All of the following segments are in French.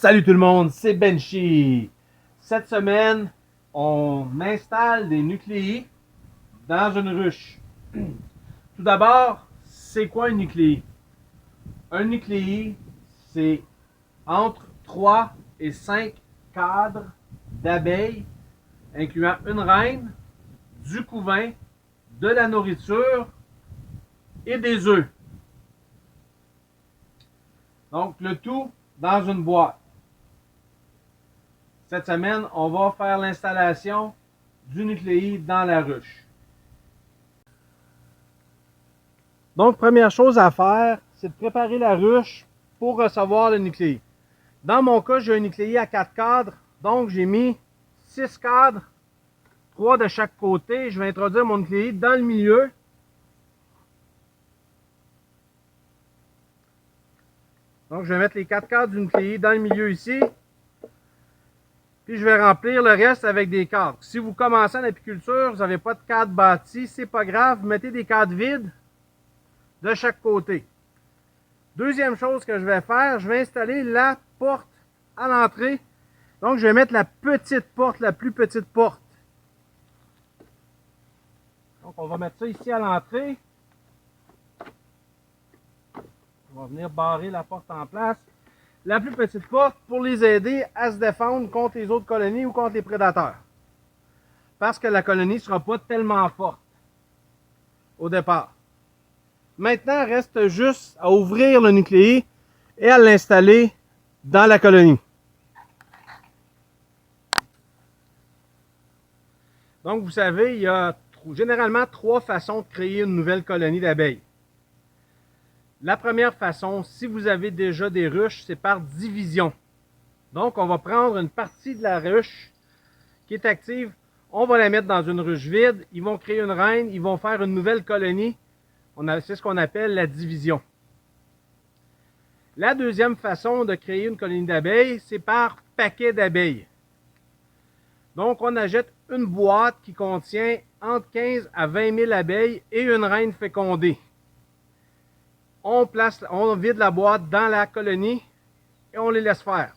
Salut tout le monde, c'est Benchy. Cette semaine, on installe des nucléis dans une ruche. Tout d'abord, c'est quoi un nucléi? Un nucléi, c'est entre 3 et 5 cadres d'abeilles, incluant une reine, du couvain, de la nourriture et des œufs. Donc, le tout dans une boîte. Cette semaine, on va faire l'installation du nucléi dans la ruche. Donc, première chose à faire, c'est de préparer la ruche pour recevoir le nucléi. Dans mon cas, j'ai un nucléi à 4 cadres, donc j'ai mis 6 cadres, 3 de chaque côté. Je vais introduire mon nucléi dans le milieu. Donc, je vais mettre les 4 cadres du nucléi dans le milieu ici. Puis, je vais remplir le reste avec des cadres. Si vous commencez en apiculture, vous n'avez pas de cadre bâti, c'est pas grave, mettez des cadres vides de chaque côté. Deuxième chose que je vais faire, je vais installer la porte à l'entrée. Donc, je vais mettre la petite porte, la plus petite porte. Donc, on va mettre ça ici à l'entrée. On va venir barrer la porte en place. La plus petite porte pour les aider à se défendre contre les autres colonies ou contre les prédateurs. Parce que la colonie ne sera pas tellement forte au départ. Maintenant, il reste juste à ouvrir le nucléi et à l'installer dans la colonie. Donc, vous savez, il y a généralement 3 façons de créer une nouvelle colonie d'abeilles. La première façon, si vous avez déjà des ruches, c'est par division. Donc, on va prendre une partie de la ruche qui est active, on va la mettre dans une ruche vide, ils vont créer une reine, ils vont faire une nouvelle colonie. C'est ce qu'on appelle la division. La deuxième façon de créer une colonie d'abeilles, c'est par paquet d'abeilles. Donc, on achète une boîte qui contient entre 15 à 20 000 abeilles et une reine fécondée. On vide la boîte dans la colonie et on les laisse faire.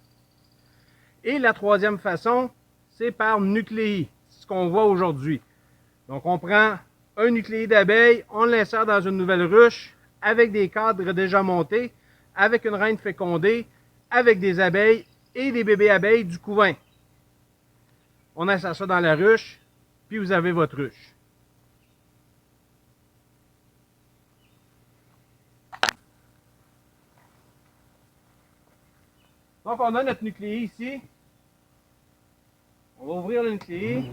Et la troisième façon, c'est par nucléi, c'est ce qu'on voit aujourd'hui. Donc, on prend un nucléi d'abeilles, on l'insère dans une nouvelle ruche avec des cadres déjà montés, avec une reine fécondée, avec des abeilles et des bébés abeilles du couvain. On insère ça dans la ruche, puis vous avez votre ruche. Donc, on a notre nucléi ici. On va ouvrir le nucléi.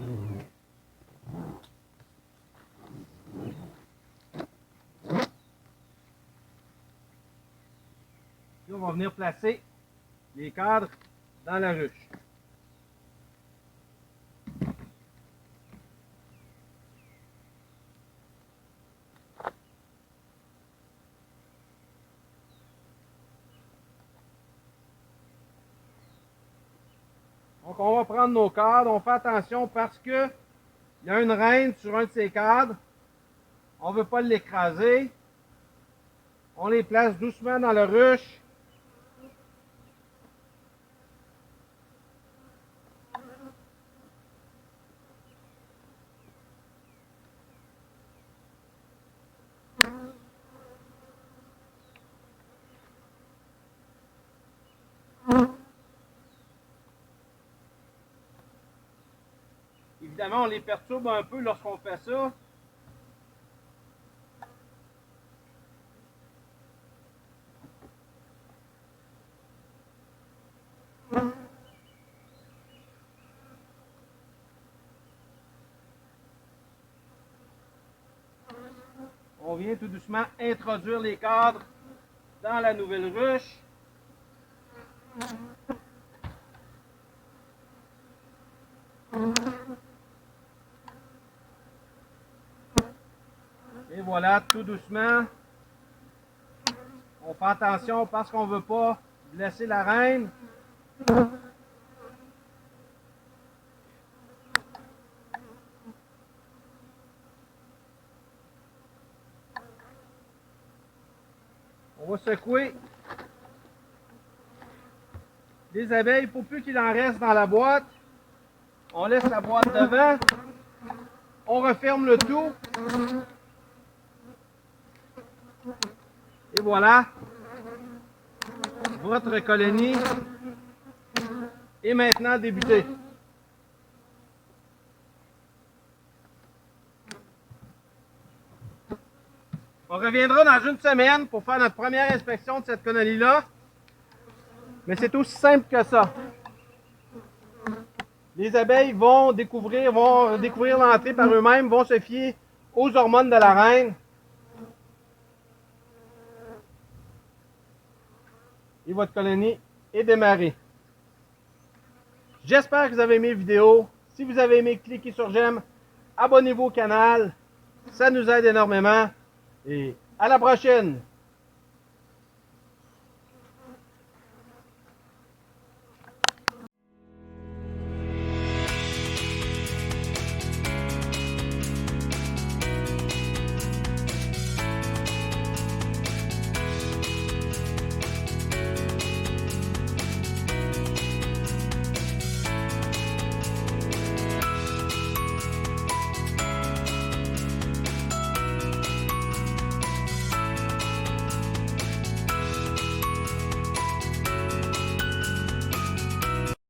Puis, on va venir placer les cadres dans la ruche. Donc, on va prendre nos cadres. On fait attention parce que il y a une reine sur un de ces cadres. On ne veut pas l'écraser. On les place doucement dans la ruche. Évidemment, on les perturbe un peu lorsqu'on fait ça. On vient tout doucement introduire les cadres dans la nouvelle ruche. Et voilà, tout doucement. On fait attention parce qu'on ne veut pas blesser la reine. On va secouer les abeilles, pour plus qu'il en reste dans la boîte, on laisse la boîte devant, on referme le tout, et voilà, votre colonie est maintenant débutée. On reviendra dans une semaine pour faire notre première inspection de cette colonie-là. Mais c'est aussi simple que ça. Les abeilles vont découvrir l'entrée par eux-mêmes, vont se fier aux hormones de la reine. Et votre colonie est démarrée. J'espère que vous avez aimé la vidéo. Si vous avez aimé, cliquez sur j'aime, abonnez-vous au canal. Ça nous aide énormément. Et à la prochaine!